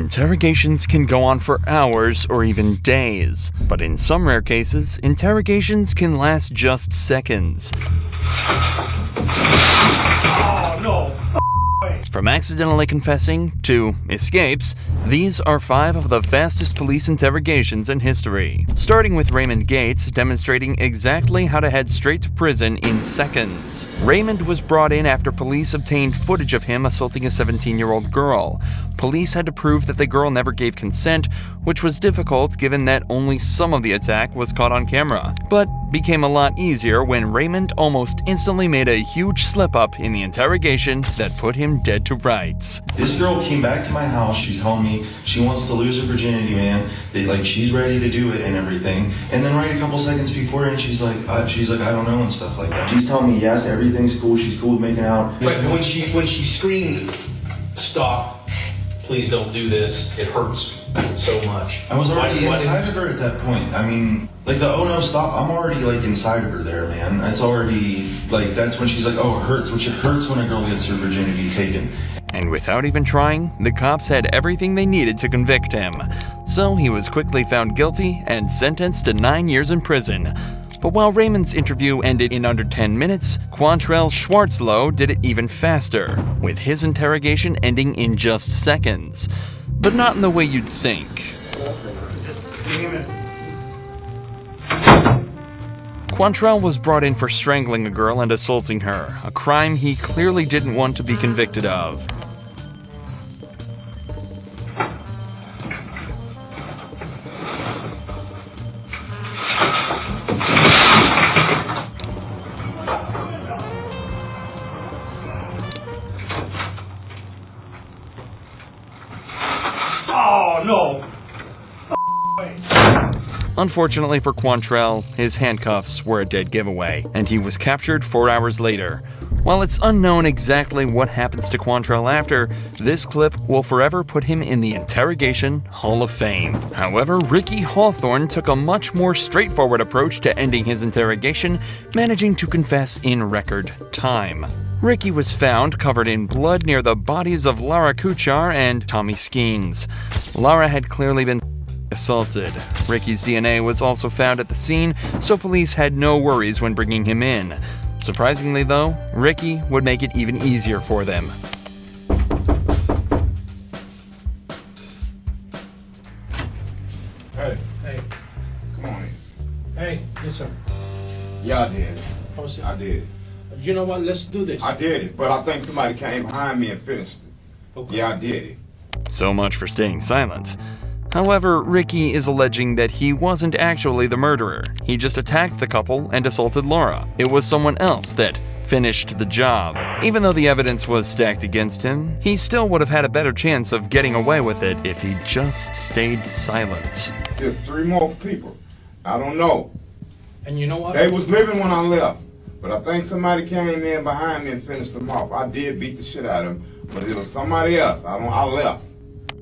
Interrogations can go on for hours or even days, but in some rare cases, interrogations can last just seconds. Oh, no. From accidentally confessing to escapes, these are 5 of the fastest police interrogations in history. Starting with Raymond Gates demonstrating exactly how to head straight to prison in seconds. Raymond was brought in after police obtained footage of him assaulting a 17-year-old girl. Police had to prove that the girl never gave consent, which was difficult given that only some of the attack was caught on camera, but became a lot easier when Raymond almost instantly made a huge slip-up in the interrogation that put him dead to rights. This girl came back to my house. She's telling me she wants to lose her virginity, man. She's ready to do it and everything. And then right a couple seconds before, and she's like, I don't know, and stuff like that. She's telling me, yes, everything's cool. She's cool with making out. But when she screamed, "Stop! Please don't do this. It hurts so much." I was already inside of her at that point. I mean, oh no, stop. I'm already inside of her there, man. It's already that's when she's like, oh, it hurts, which it hurts when a girl gets her virginity taken. And without even trying, the cops had everything they needed to convict him. So he was quickly found guilty and sentenced to 9 years in prison. But while Raymond's interview ended in under 10 minutes, Quantrell Schwarzlow did it even faster, with his interrogation ending in just seconds. But not in the way you'd think. Quantrell was brought in for strangling a girl and assaulting her, a crime he clearly didn't want to be convicted of. Oh, no. Unfortunately for Quantrell, his handcuffs were a dead giveaway, and he was captured 4 hours later. While it's unknown exactly what happens to Quantrell after, this clip will forever put him in the Interrogation Hall of Fame. However, Ricky Hawthorne took a much more straightforward approach to ending his interrogation, managing to confess in record time. Ricky was found covered in blood near the bodies of Lara Kuchar and Tommy Skeens. Lara had clearly been assaulted. Ricky's DNA was also found at the scene, so police had no worries when bringing him in. Surprisingly though, Ricky would make it even easier for them. Hey, come on in. Hey, yes, sir. Yeah, I did. I did it. You know what? Let's do this. I did it, but I think somebody came behind me and finished it. Okay. Yeah, I did it. So much for staying silent. However, Ricky is alleging that he wasn't actually the murderer. He just attacked the couple and assaulted Laura. It was someone else that finished the job. Even though the evidence was stacked against him, he still would have had a better chance of getting away with it if he just stayed silent. There's 3 more people. I don't know. And you know what? They was living when I left, but I think somebody came in behind me and finished them off. I did beat the shit out of them, but it was somebody else. I left.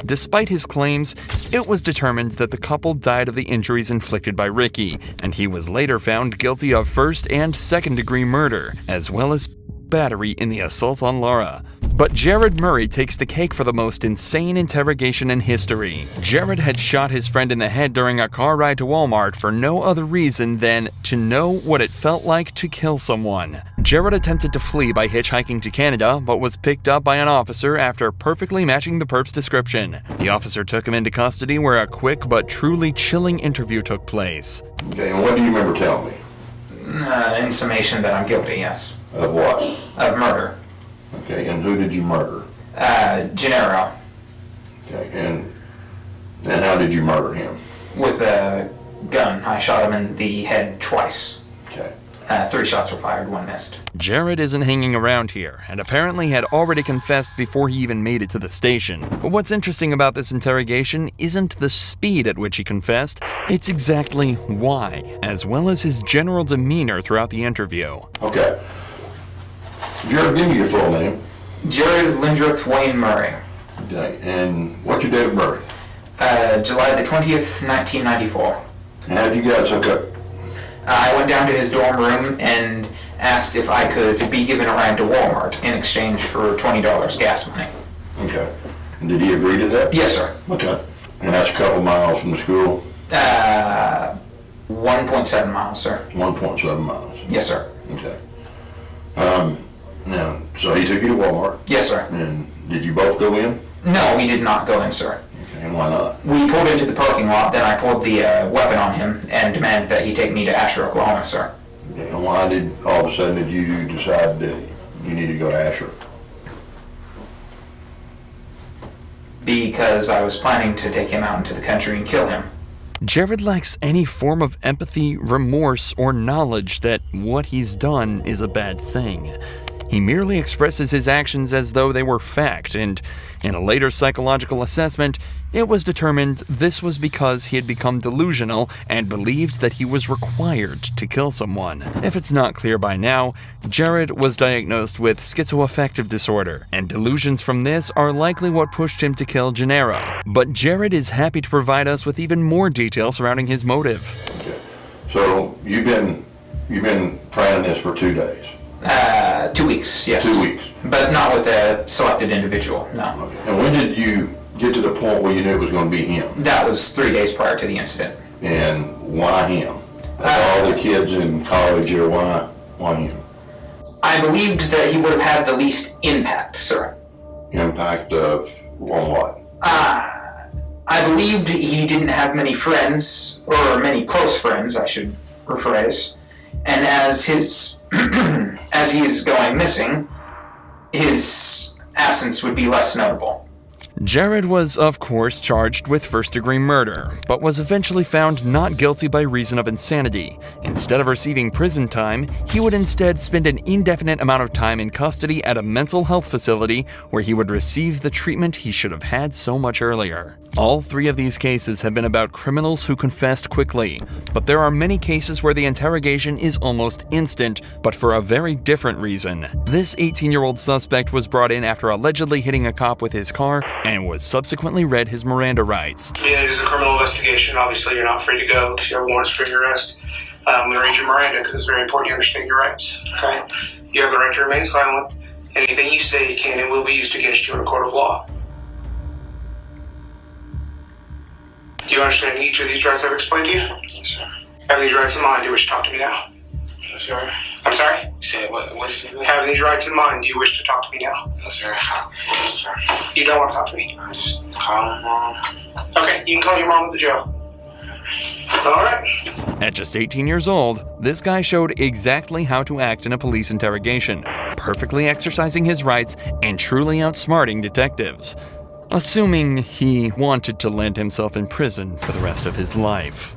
Despite his claims, it was determined that the couple died of the injuries inflicted by Ricky, and he was later found guilty of first and second-degree murder, as well as battery in the assault on Laura. But Jared Murray takes the cake for the most insane interrogation in history. Jared had shot his friend in the head during a car ride to Walmart for no other reason than to know what it felt like to kill someone. Jared attempted to flee by hitchhiking to Canada, but was picked up by an officer after perfectly matching the perp's description. The officer took him into custody where a quick but truly chilling interview took place. Okay, and what do you remember telling me? In summation that I'm guilty, yes. Of what? Of murder. Okay, and who did you murder? Gennaro. Okay, and how did you murder him? With a gun. I shot him in the head twice. Okay. 3 shots were fired, 1 missed. Jared isn't hanging around here, and apparently had already confessed before he even made it to the station. But what's interesting about this interrogation isn't the speed at which he confessed, it's exactly why, as well as his general demeanor throughout the interview. Okay. Jared, give me your full name. Jared Lindrith Wayne Murray. Okay, and what's your date of birth? July the 20th, 1994. And how did you guys hook up? I went down to his dorm room and asked if I could be given a ride to Walmart in exchange for $20 gas money. Okay. Did he agree to that? Yes, sir. Okay. And that's a couple miles from the school? 1.7 miles, sir. 1.7 miles. Yes, sir. Okay. Now, so he took you to Walmart? Yes, sir. And did you both go in? No, we did not go in, sir. Okay, and why not? We pulled into the parking lot, then I pulled the weapon on him and demanded that he take me to Asher, Oklahoma, sir. Okay, and why did all of a sudden did you decide that you needed to go to Asher? Because I was planning to take him out into the country and kill him. Jared lacks any form of empathy, remorse, or knowledge that what he's done is a bad thing. He merely expresses his actions as though they were fact, and in a later psychological assessment, it was determined this was because he had become delusional and believed that he was required to kill someone. If it's not clear by now, Jared was diagnosed with schizoaffective disorder, and delusions from this are likely what pushed him to kill Gennaro. But Jared is happy to provide us with even more detail surrounding his motive. Okay. So you've been planning this for 2 days? 2 weeks, yes. 2 weeks. But not with a selected individual, no. Okay. And when did you get to the point where you knew it was going to be him? That was 3 days prior to the incident. And why him? All the kids in college here, why him? I believed that he would have had the least impact, sir. Impact of on what? I believed he didn't have many friends, or many close friends, I should rephrase. And as his as he is going missing, his absence would be less notable. Jared was, of course, charged with first-degree murder, but was eventually found not guilty by reason of insanity. Instead of receiving prison time, he would instead spend an indefinite amount of time in custody at a mental health facility where he would receive the treatment he should have had so much earlier. All 3 of these cases have been about criminals who confessed quickly, but there are many cases where the interrogation is almost instant, but for a very different reason. This 18-year-old suspect was brought in after allegedly hitting a cop with his car and was subsequently read his Miranda rights. Being it is a criminal investigation, obviously you're not free to go because you have warrants for your arrest. I'm going to read your Miranda because it's very important you understand your rights. Okay? You have the right to remain silent. Anything you say can and will be used against you in a court of law. Do you understand each of these rights I've explained to you? Yes, sir. Have these rights in mind, do you wish to talk to me now? Yes, sir. I'm sorry? Say what have these rights in mind, do you wish to talk to me now? Yes, sir. Yes, sir. You don't want to talk to me? I just call my mom. Okay, you can call your mom at the jail. Alright. At just 18 years old, this guy showed exactly how to act in a police interrogation, perfectly exercising his rights and truly outsmarting detectives. Assuming he wanted to land himself in prison for the rest of his life.